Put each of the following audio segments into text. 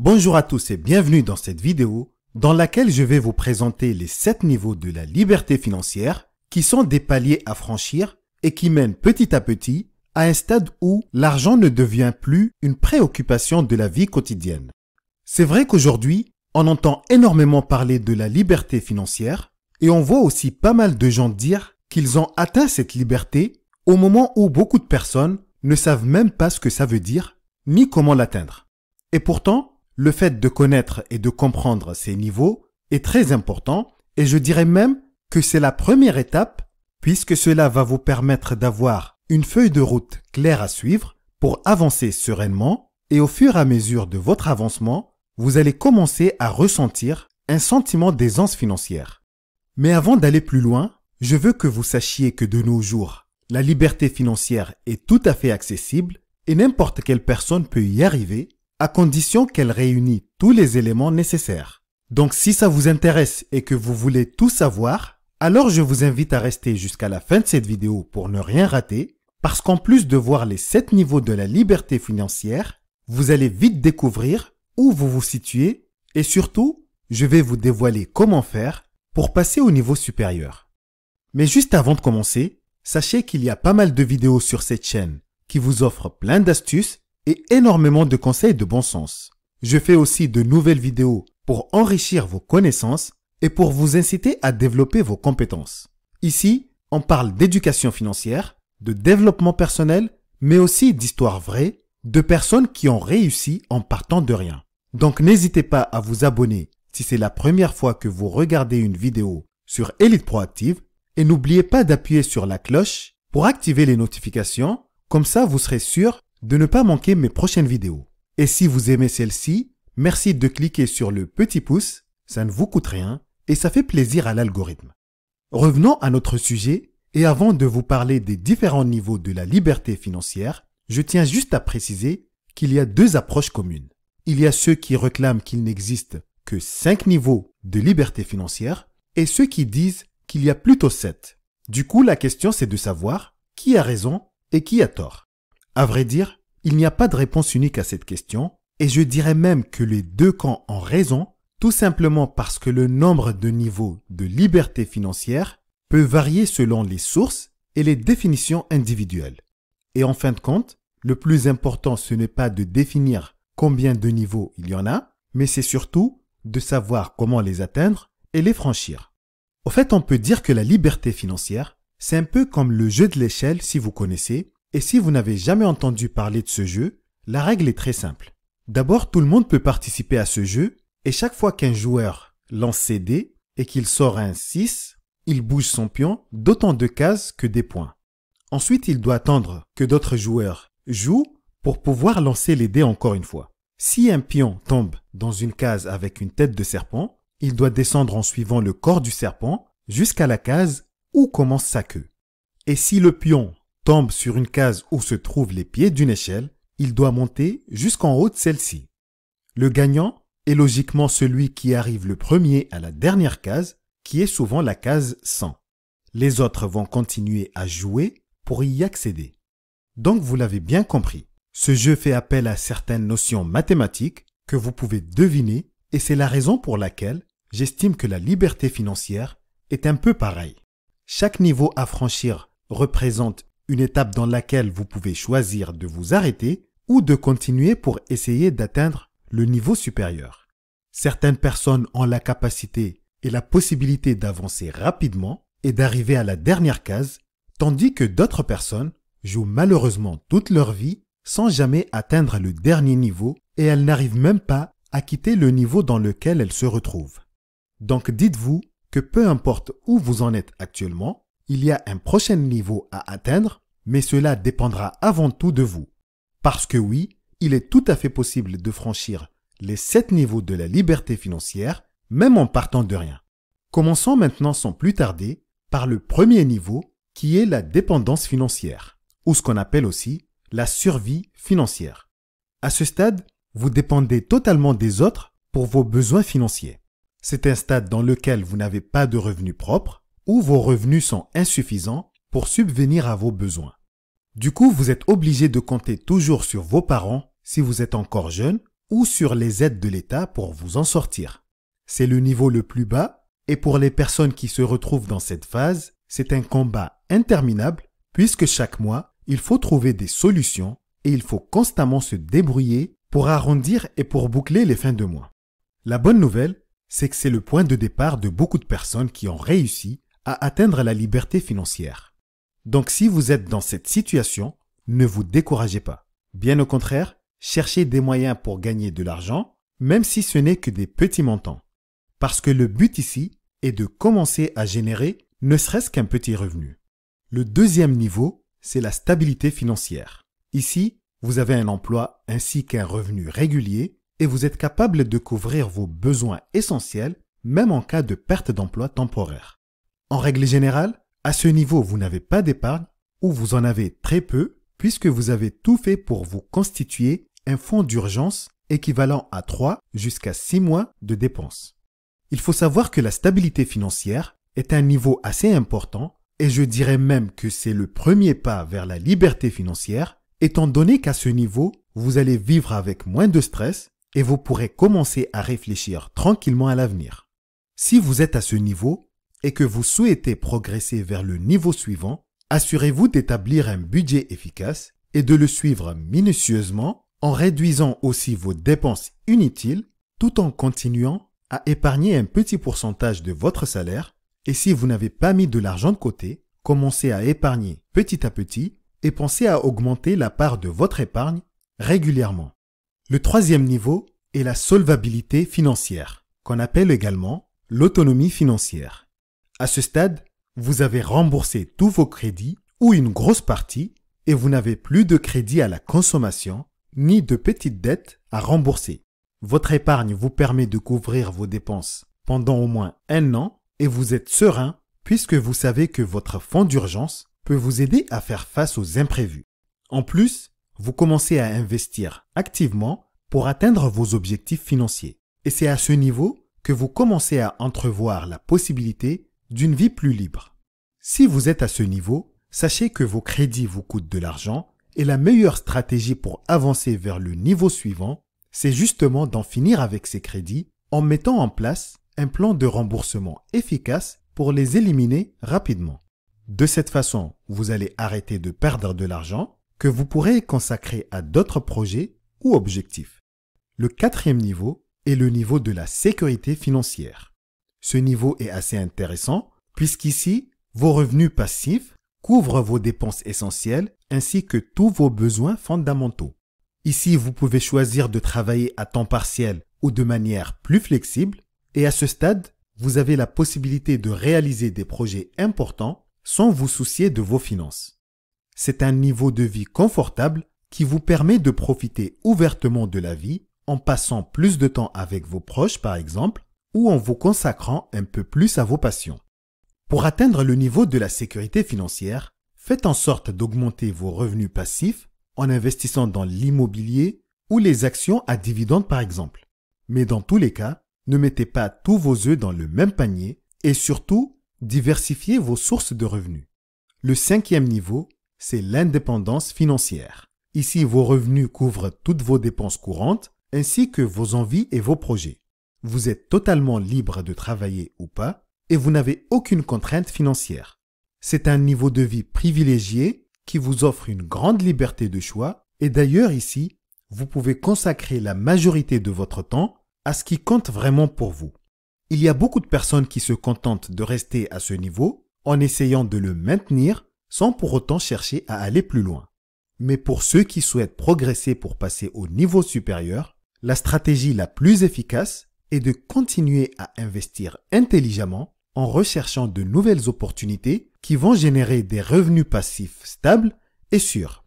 Bonjour à tous et bienvenue dans cette vidéo dans laquelle je vais vous présenter les 7 niveaux de la liberté financière qui sont des paliers à franchir et qui mènent petit à petit à un stade où l'argent ne devient plus une préoccupation de la vie quotidienne. C'est vrai qu'aujourd'hui, on entend énormément parler de la liberté financière et on voit aussi pas mal de gens dire qu'ils ont atteint cette liberté au moment où beaucoup de personnes ne savent même pas ce que ça veut dire ni comment l'atteindre. Et pourtant, le fait de connaître et de comprendre ces niveaux est très important et je dirais même que c'est la première étape puisque cela va vous permettre d'avoir une feuille de route claire à suivre pour avancer sereinement et au fur et à mesure de votre avancement, vous allez commencer à ressentir un sentiment d'aisance financière. Mais avant d'aller plus loin, je veux que vous sachiez que de nos jours, la liberté financière est tout à fait accessible et n'importe quelle personne peut y arriver à condition qu'elle réunit tous les éléments nécessaires. Donc si ça vous intéresse et que vous voulez tout savoir, alors je vous invite à rester jusqu'à la fin de cette vidéo pour ne rien rater, parce qu'en plus de voir les 7 niveaux de la liberté financière, vous allez vite découvrir où vous vous situez et surtout, je vais vous dévoiler comment faire pour passer au niveau supérieur. Mais juste avant de commencer, sachez qu'il y a pas mal de vidéos sur cette chaîne qui vous offrent plein d'astuces et énormément de conseils de bon sens. Je fais aussi de nouvelles vidéos pour enrichir vos connaissances et pour vous inciter à développer vos compétences. Ici, on parle d'éducation financière, de développement personnel, mais aussi d'histoires vraies de personnes qui ont réussi en partant de rien. Donc n'hésitez pas à vous abonner si c'est la première fois que vous regardez une vidéo sur Elite Proactive et n'oubliez pas d'appuyer sur la cloche pour activer les notifications, comme ça vous serez sûr de ne pas manquer mes prochaines vidéos. Et si vous aimez celle-ci, merci de cliquer sur le petit pouce, ça ne vous coûte rien et ça fait plaisir à l'algorithme. Revenons à notre sujet et avant de vous parler des différents niveaux de la liberté financière, je tiens juste à préciser qu'il y a 2 approches communes. Il y a ceux qui réclament qu'il n'existe que 5 niveaux de liberté financière et ceux qui disent qu'il y a plutôt 7. Du coup, la question c'est de savoir qui a raison et qui a tort. À vrai dire, il n'y a pas de réponse unique à cette question et je dirais même que les 2 camps ont raison tout simplement parce que le nombre de niveaux de liberté financière peut varier selon les sources et les définitions individuelles. Et en fin de compte, le plus important ce n'est pas de définir combien de niveaux il y en a, mais c'est surtout de savoir comment les atteindre et les franchir. Au fait, on peut dire que la liberté financière, c'est un peu comme le jeu de l'échelle si vous connaissez. Et si vous n'avez jamais entendu parler de ce jeu, la règle est très simple. D'abord, tout le monde peut participer à ce jeu et chaque fois qu'un joueur lance ses dés et qu'il sort un 6, il bouge son pion d'autant de cases que des points. Ensuite, il doit attendre que d'autres joueurs jouent pour pouvoir lancer les dés encore une fois. Si un pion tombe dans une case avec une tête de serpent, il doit descendre en suivant le corps du serpent jusqu'à la case où commence sa queue. Et si le pion tombe sur une case où se trouvent les pieds d'une échelle, il doit monter jusqu'en haut de celle-ci. Le gagnant est logiquement celui qui arrive le premier à la dernière case, qui est souvent la case 100. Les autres vont continuer à jouer pour y accéder. Donc vous l'avez bien compris, ce jeu fait appel à certaines notions mathématiques que vous pouvez deviner et c'est la raison pour laquelle j'estime que la liberté financière est un peu pareille. Chaque niveau à franchir représente une étape dans laquelle vous pouvez choisir de vous arrêter ou de continuer pour essayer d'atteindre le niveau supérieur. Certaines personnes ont la capacité et la possibilité d'avancer rapidement et d'arriver à la dernière case, tandis que d'autres personnes jouent malheureusement toute leur vie sans jamais atteindre le dernier niveau et elles n'arrivent même pas à quitter le niveau dans lequel elles se retrouvent. Donc dites-vous que peu importe où vous en êtes actuellement, il y a un prochain niveau à atteindre, mais cela dépendra avant tout de vous. Parce que oui, il est tout à fait possible de franchir les 7 niveaux de la liberté financière, même en partant de rien. Commençons maintenant sans plus tarder par le premier niveau qui est la dépendance financière, ou ce qu'on appelle aussi la survie financière. À ce stade, vous dépendez totalement des autres pour vos besoins financiers. C'est un stade dans lequel vous n'avez pas de revenus propres, ou vos revenus sont insuffisants pour subvenir à vos besoins. Du coup, vous êtes obligé de compter toujours sur vos parents si vous êtes encore jeune ou sur les aides de l'État pour vous en sortir. C'est le niveau le plus bas et pour les personnes qui se retrouvent dans cette phase, c'est un combat interminable puisque chaque mois, il faut trouver des solutions et il faut constamment se débrouiller pour arrondir et pour boucler les fins de mois. La bonne nouvelle, c'est que c'est le point de départ de beaucoup de personnes qui ont réussi à atteindre la liberté financière. Donc si vous êtes dans cette situation, ne vous découragez pas. Bien au contraire, cherchez des moyens pour gagner de l'argent, même si ce n'est que des petits montants. Parce que le but ici est de commencer à générer ne serait-ce qu'un petit revenu. Le deuxième niveau, c'est la stabilité financière. Ici, vous avez un emploi ainsi qu'un revenu régulier et vous êtes capable de couvrir vos besoins essentiels, même en cas de perte d'emploi temporaire. En règle générale, à ce niveau, vous n'avez pas d'épargne ou vous en avez très peu puisque vous avez tout fait pour vous constituer un fonds d'urgence équivalent à 3 jusqu'à 6 mois de dépenses. Il faut savoir que la stabilité financière est un niveau assez important et je dirais même que c'est le premier pas vers la liberté financière étant donné qu'à ce niveau, vous allez vivre avec moins de stress et vous pourrez commencer à réfléchir tranquillement à l'avenir. Si vous êtes à ce niveau et que vous souhaitez progresser vers le niveau suivant, assurez-vous d'établir un budget efficace et de le suivre minutieusement en réduisant aussi vos dépenses inutiles tout en continuant à épargner un petit pourcentage de votre salaire et si vous n'avez pas mis de l'argent de côté, commencez à épargner petit à petit et pensez à augmenter la part de votre épargne régulièrement. Le troisième niveau est la solvabilité financière, qu'on appelle également l'autonomie financière. À ce stade, vous avez remboursé tous vos crédits ou une grosse partie et vous n'avez plus de crédit à la consommation ni de petites dettes à rembourser. Votre épargne vous permet de couvrir vos dépenses pendant au moins 1 an et vous êtes serein puisque vous savez que votre fonds d'urgence peut vous aider à faire face aux imprévus. En plus, vous commencez à investir activement pour atteindre vos objectifs financiers. Et c'est à ce niveau que vous commencez à entrevoir la possibilité d'une vie plus libre. Si vous êtes à ce niveau, sachez que vos crédits vous coûtent de l'argent et la meilleure stratégie pour avancer vers le niveau suivant, c'est justement d'en finir avec ces crédits en mettant en place un plan de remboursement efficace pour les éliminer rapidement. De cette façon, vous allez arrêter de perdre de l'argent que vous pourrez consacrer à d'autres projets ou objectifs. Le quatrième niveau est le niveau de la sécurité financière. Ce niveau est assez intéressant puisqu'ici, vos revenus passifs couvrent vos dépenses essentielles ainsi que tous vos besoins fondamentaux. Ici, vous pouvez choisir de travailler à temps partiel ou de manière plus flexible et à ce stade, vous avez la possibilité de réaliser des projets importants sans vous soucier de vos finances. C'est un niveau de vie confortable qui vous permet de profiter ouvertement de la vie en passant plus de temps avec vos proches par exemple ou en vous consacrant un peu plus à vos passions. Pour atteindre le niveau de la sécurité financière, faites en sorte d'augmenter vos revenus passifs en investissant dans l'immobilier ou les actions à dividendes par exemple. Mais dans tous les cas, ne mettez pas tous vos œufs dans le même panier et surtout, diversifiez vos sources de revenus. Le cinquième niveau, c'est l'indépendance financière. Ici, vos revenus couvrent toutes vos dépenses courantes ainsi que vos envies et vos projets. Vous êtes totalement libre de travailler ou pas et vous n'avez aucune contrainte financière. C'est un niveau de vie privilégié qui vous offre une grande liberté de choix et d'ailleurs ici, vous pouvez consacrer la majorité de votre temps à ce qui compte vraiment pour vous. Il y a beaucoup de personnes qui se contentent de rester à ce niveau en essayant de le maintenir sans pour autant chercher à aller plus loin. Mais pour ceux qui souhaitent progresser pour passer au niveau supérieur, la stratégie la plus efficace est de continuer à investir intelligemment en recherchant de nouvelles opportunités qui vont générer des revenus passifs stables et sûrs.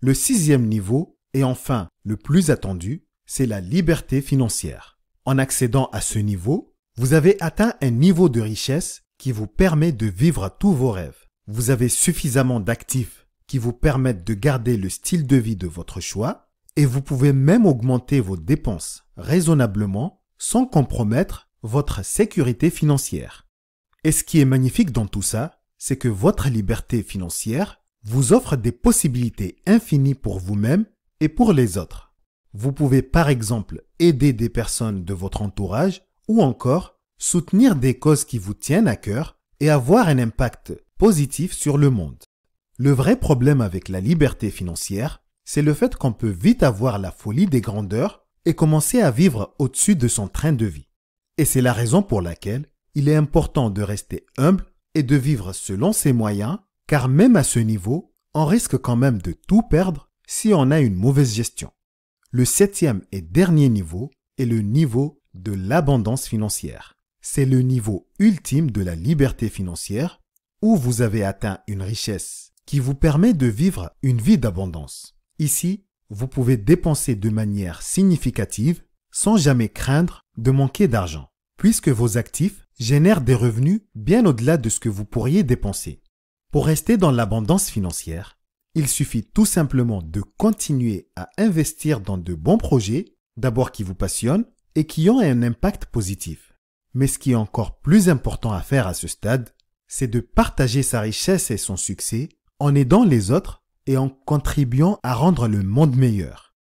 Le sixième niveau, et enfin le plus attendu, c'est la liberté financière. En accédant à ce niveau, vous avez atteint un niveau de richesse qui vous permet de vivre tous vos rêves. Vous avez suffisamment d'actifs qui vous permettent de garder le style de vie de votre choix et vous pouvez même augmenter vos dépenses raisonnablement sans compromettre votre sécurité financière. Et ce qui est magnifique dans tout ça, c'est que votre liberté financière vous offre des possibilités infinies pour vous-même et pour les autres. Vous pouvez par exemple aider des personnes de votre entourage ou encore soutenir des causes qui vous tiennent à cœur et avoir un impact positif sur le monde. Le vrai problème avec la liberté financière, c'est le fait qu'on peut vite avoir la folie des grandeurs et commencer à vivre au-dessus de son train de vie. Et c'est la raison pour laquelle il est important de rester humble et de vivre selon ses moyens, car même à ce niveau, on risque quand même de tout perdre si on a une mauvaise gestion. Le 7e et dernier niveau est le niveau de l'abondance financière. C'est le niveau ultime de la liberté financière où vous avez atteint une richesse qui vous permet de vivre une vie d'abondance. Ici, vous pouvez dépenser de manière significative sans jamais craindre de manquer d'argent, puisque vos actifs génèrent des revenus bien au-delà de ce que vous pourriez dépenser. Pour rester dans l'abondance financière, il suffit tout simplement de continuer à investir dans de bons projets, d'abord qui vous passionnent et qui ont un impact positif. Mais ce qui est encore plus important à faire à ce stade, c'est de partager sa richesse et son succès en aidant les autres et en contribuant à rendre le monde meilleur.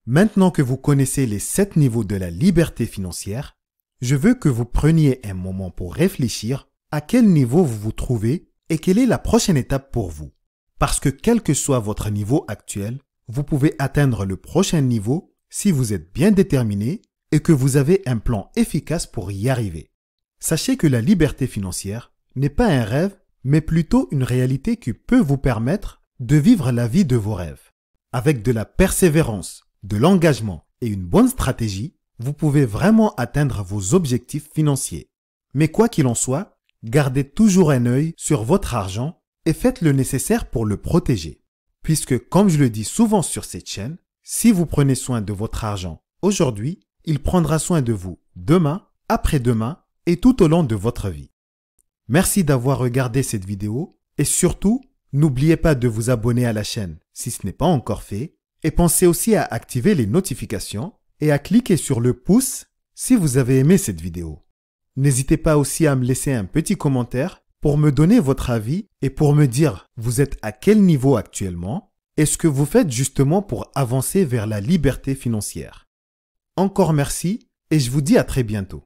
Maintenant que vous connaissez les 7 niveaux de la liberté financière, je veux que vous preniez un moment pour réfléchir à quel niveau vous vous trouvez et quelle est la prochaine étape pour vous. Parce que quel que soit votre niveau actuel, vous pouvez atteindre le prochain niveau si vous êtes bien déterminé et que vous avez un plan efficace pour y arriver. Sachez que la liberté financière n'est pas un rêve, mais plutôt une réalité qui peut vous permettre de vivre la vie de vos rêves. Avec de la persévérance, de l'engagement et une bonne stratégie, vous pouvez vraiment atteindre vos objectifs financiers. Mais quoi qu'il en soit, gardez toujours un œil sur votre argent et faites le nécessaire pour le protéger. Puisque, comme je le dis souvent sur cette chaîne, si vous prenez soin de votre argent aujourd'hui, il prendra soin de vous demain, après-demain et tout au long de votre vie. Merci d'avoir regardé cette vidéo et surtout, n'oubliez pas de vous abonner à la chaîne si ce n'est pas encore fait et pensez aussi à activer les notifications et à cliquer sur le pouce si vous avez aimé cette vidéo. N'hésitez pas aussi à me laisser un petit commentaire pour me donner votre avis et pour me dire vous êtes à quel niveau actuellement et ce que vous faites justement pour avancer vers la liberté financière. Encore merci et je vous dis à très bientôt.